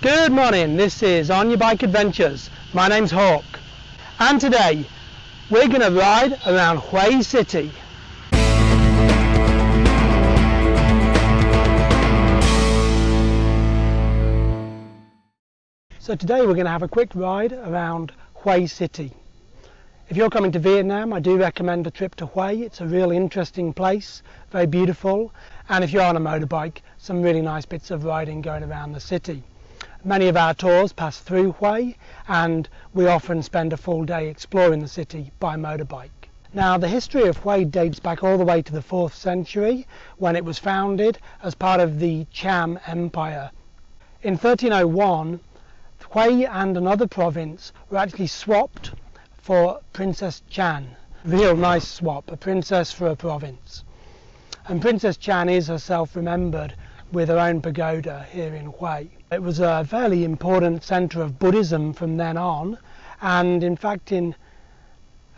Good morning, this is Onyabike Adventures. My name's Hawk, and today we're going to ride around Hue City. So today we're going to have a quick ride around Hue City. If you're coming to Vietnam, I do recommend a trip to Hue. It's a really interesting place, very beautiful, and if you're on a motorbike, some really nice bits of riding going around the city. Many of our tours pass through Hue, and we often spend a full day exploring the city by motorbike. Now, the history of Hue dates back all the way to the 4th century, when it was founded as part of the Cham Empire. In 1301, Hue and another province were actually swapped for Princess Chan. Real nice swap, a princess for a province. And Princess Chan is herself remembered with her own pagoda here in Hue. It was a fairly important centre of Buddhism from then on, and in fact in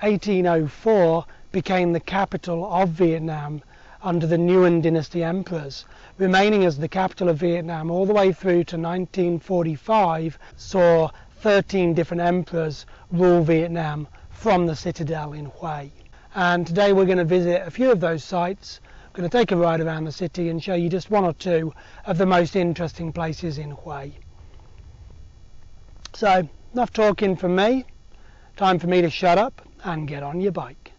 1804 became the capital of Vietnam under the Nguyen dynasty emperors, remaining as the capital of Vietnam all the way through to 1945, saw 13 different emperors rule Vietnam from the Citadel in Hue. And today we're going to visit a few of those sites. I'm going to take a ride around the city and show you just one or two of the most interesting places in Hue. So, enough talking from me. Time for me to shut up and get on your bike.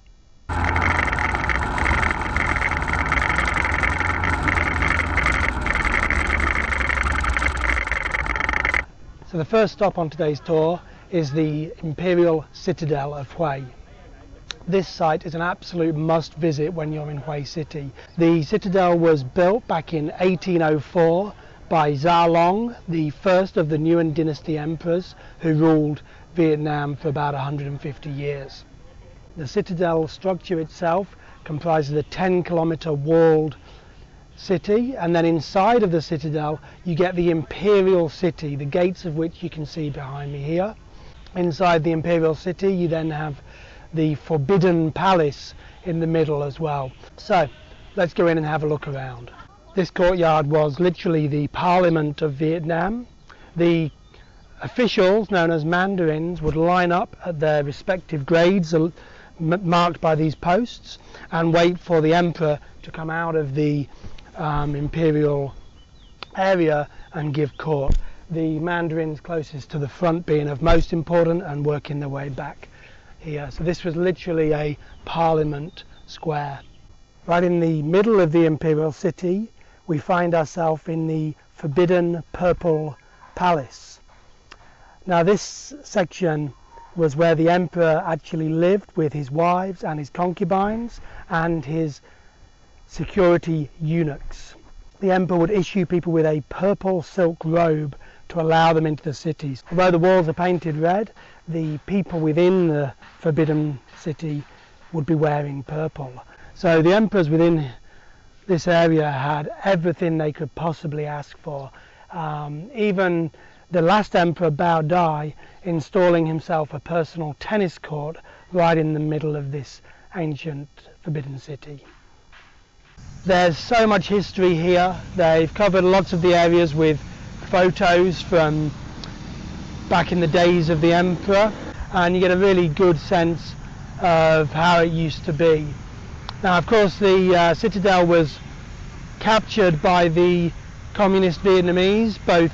So the first stop on today's tour is the Imperial Citadel of Hue. This site is an absolute must visit when you're in Hue City. The Citadel was built back in 1804 by Gia Long, the first of the Nguyen dynasty emperors who ruled Vietnam for about 150 years. The Citadel structure itself comprises a 10-kilometre walled city, and then inside of the Citadel you get the Imperial City, the gates of which you can see behind me here. Inside the Imperial City you then have the Forbidden Palace in the middle as well. So let's go in and have a look around. This courtyard was literally the Parliament of Vietnam. The officials, known as mandarins, would line up at their respective grades marked by these posts and wait for the emperor to come out of the imperial area and give court. The mandarins closest to the front being of most important and working their way back here. So this was literally a Parliament square. Right in the middle of the Imperial City we find ourselves in the Forbidden Purple Palace. Now this section was where the emperor actually lived with his wives and his concubines and his security eunuchs. The emperor would issue people with a purple silk robe to allow them into the cities. Although the walls are painted red, the people within the Forbidden City would be wearing purple. So the emperors within this area had everything they could possibly ask for. Even the last emperor, Bao Dai, installing himself a personal tennis court right in the middle of this ancient Forbidden City. There's so much history here. They've covered lots of the areas with photos from back in the days of the emperor, and you get a really good sense of how it used to be. Now of course the Citadel was captured by the communist Vietnamese, both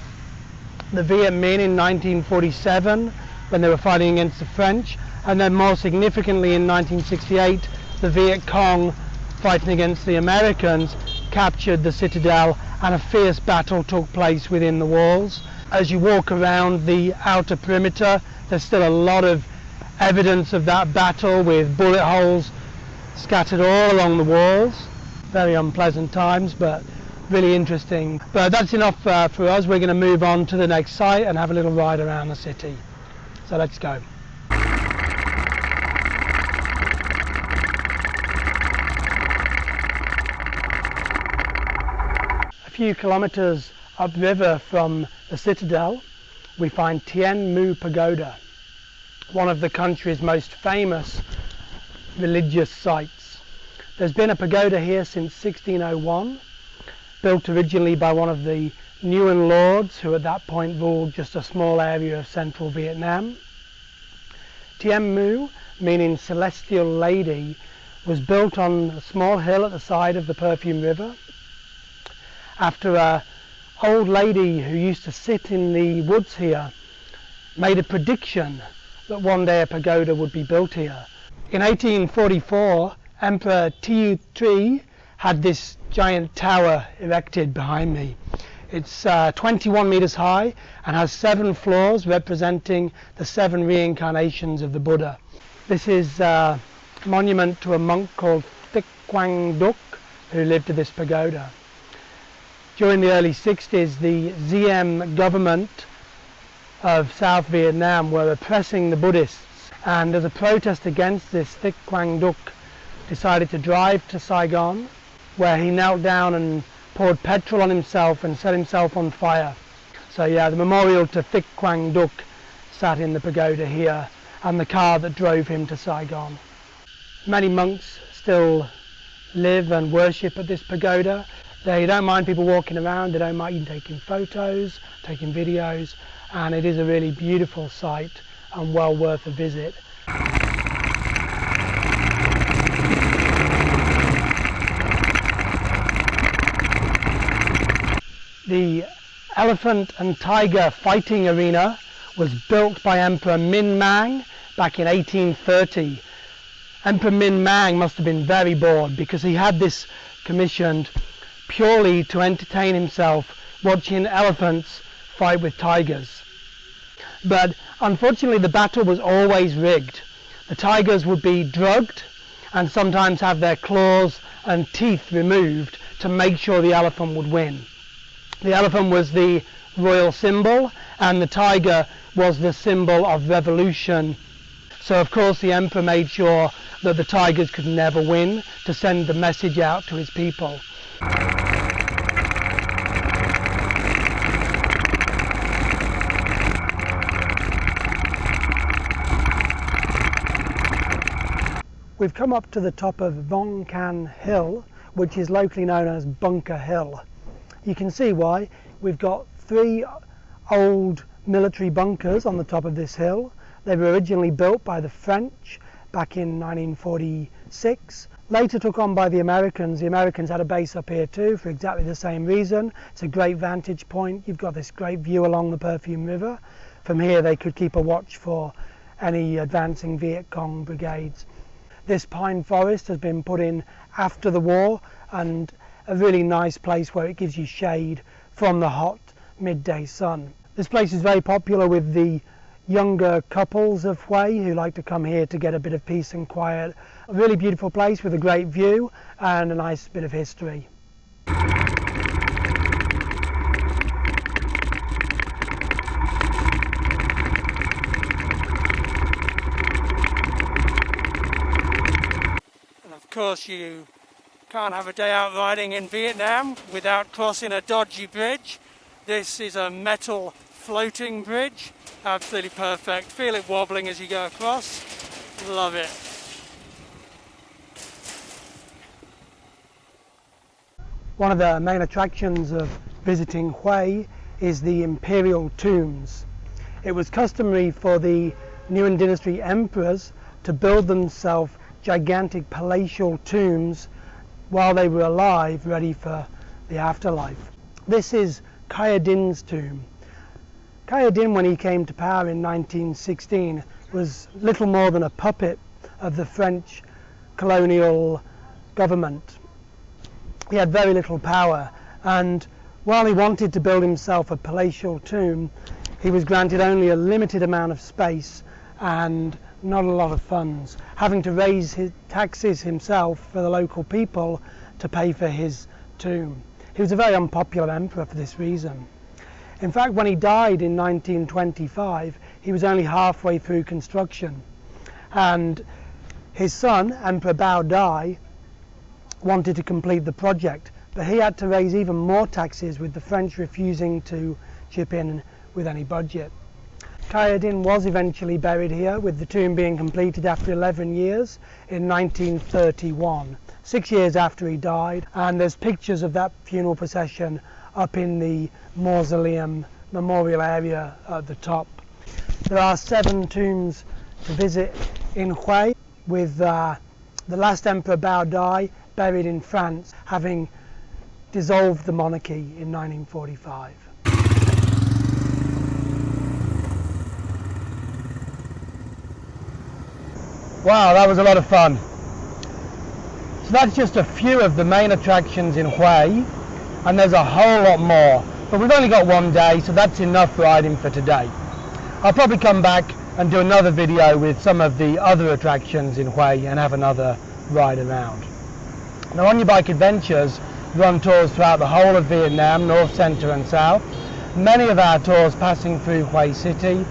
the Viet Minh in 1947 when they were fighting against the French, and then more significantly in 1968 the Viet Cong fighting against the Americans captured the Citadel, and a fierce battle took place within the walls. As you walk around the outer perimeter there's still a lot of evidence of that battle, with bullet holes scattered all along the walls. Very unpleasant times, but really interesting. But that's enough for us. We're going to move on to the next site and have a little ride around the city. So let's go. A few kilometers upriver from the Citadel we find Thien Mu Pagoda, one of the country's most famous religious sites. There's been a pagoda here since 1601, built originally by one of the Nguyen lords who at that point ruled just a small area of central Vietnam. Thien Mu, meaning celestial lady, was built on a small hill at the side of the Perfume River after a old lady who used to sit in the woods here made a prediction that one day a pagoda would be built here. In 1844, Emperor Thieu Tri had this giant tower erected behind me. It's 21 meters high and has 7 floors representing the 7 reincarnations of the Buddha. This is a monument to a monk called Thich Quang Duc who lived at this pagoda. During the early 60s, the Diem government of South Vietnam were oppressing the Buddhists, and as a protest against this, Thich Quang Duc decided to drive to Saigon, where he knelt down and poured petrol on himself and set himself on fire. So yeah, the memorial to Thich Quang Duc sat in the pagoda here, and the car that drove him to Saigon. Many monks still live and worship at this pagoda. They don't mind people walking around, they don't mind taking photos, taking videos, and it is a really beautiful site and well worth a visit. The elephant and tiger fighting arena was built by Emperor Minh Mang back in 1830. Emperor Minh Mang must have been very bored because he had this commissioned purely to entertain himself watching elephants fight with tigers. But unfortunately the battle was always rigged. The tigers would be drugged and sometimes have their claws and teeth removed to make sure the elephant would win. The elephant was the royal symbol and the tiger was the symbol of revolution. So of course the emperor made sure that the tigers could never win, to send the message out to his people. We've come up to the top of Vong Can Hill, which is locally known as Bunker Hill. You can see why. We've got 3 old military bunkers on the top of this hill. They were originally built by the French back in 1946, later took on by the Americans. The Americans had a base up here too for exactly the same reason. It's a great vantage point. You've got this great view along the Perfume River. From here they could keep a watch for any advancing Viet Cong brigades. This pine forest has been put in after the war, and a really nice place where it gives you shade from the hot midday sun. This place is very popular with the younger couples of Hue who like to come here to get a bit of peace and quiet. A really beautiful place with a great view and a nice bit of history. And of course you can't have a day out riding in Vietnam without crossing a dodgy bridge. This is a metal floating bridge. Absolutely perfect. Feel it wobbling as you go across. Love it. One of the main attractions of visiting Hue is the Imperial Tombs. It was customary for the Nguyen dynasty emperors to build themselves gigantic palatial tombs while they were alive, ready for the afterlife. This is Khai Dinh's tomb. Khai Dinh, when he came to power in 1916, was little more than a puppet of the French colonial government. He had very little power, and while he wanted to build himself a palatial tomb, he was granted only a limited amount of space and not a lot of funds, having to raise his taxes himself for the local people to pay for his tomb. He was a very unpopular emperor for this reason. In fact, when he died in 1925, he was only halfway through construction, and his son, Emperor Bao Dai, wanted to complete the project, but he had to raise even more taxes, with the French refusing to chip in with any budget. Khai Dinh was eventually buried here, with the tomb being completed after 11 years in 1931, 6 years after he died, and there's pictures of that funeral procession up in the mausoleum memorial area at the top. There are 7 tombs to visit in Hue, with the last Emperor Baodai buried in France, having dissolved the monarchy in 1945. Wow, that was a lot of fun. So that's just a few of the main attractions in Hue, and there's a whole lot more. But we've only got one day, so that's enough riding for today. I'll probably come back and do another video with some of the other attractions in Hue and have another ride around. Now, Onyabike Adventures run tours throughout the whole of Vietnam, north, centre and south. Many of our tours passing through Hue City.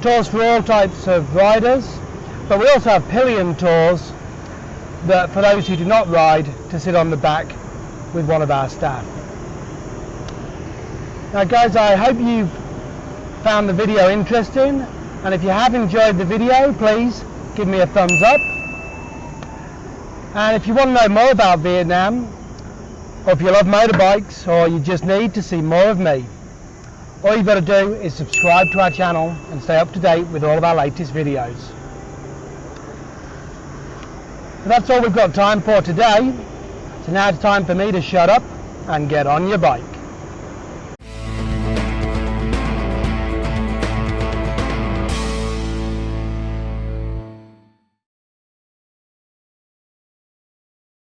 Tours for all types of riders, but we also have pillion tours that for those who do not ride, to sit on the back with one of our staff. Now guys, I hope you've found the video interesting, and if you have enjoyed the video, please give me a thumbs up. And if you want to know more about Vietnam, or if you love motorbikes, or you just need to see more of me, all you've got to do is subscribe to our channel and stay up to date with all of our latest videos. So that's all we've got time for today. So now it's time for me to shut up and get on your bike.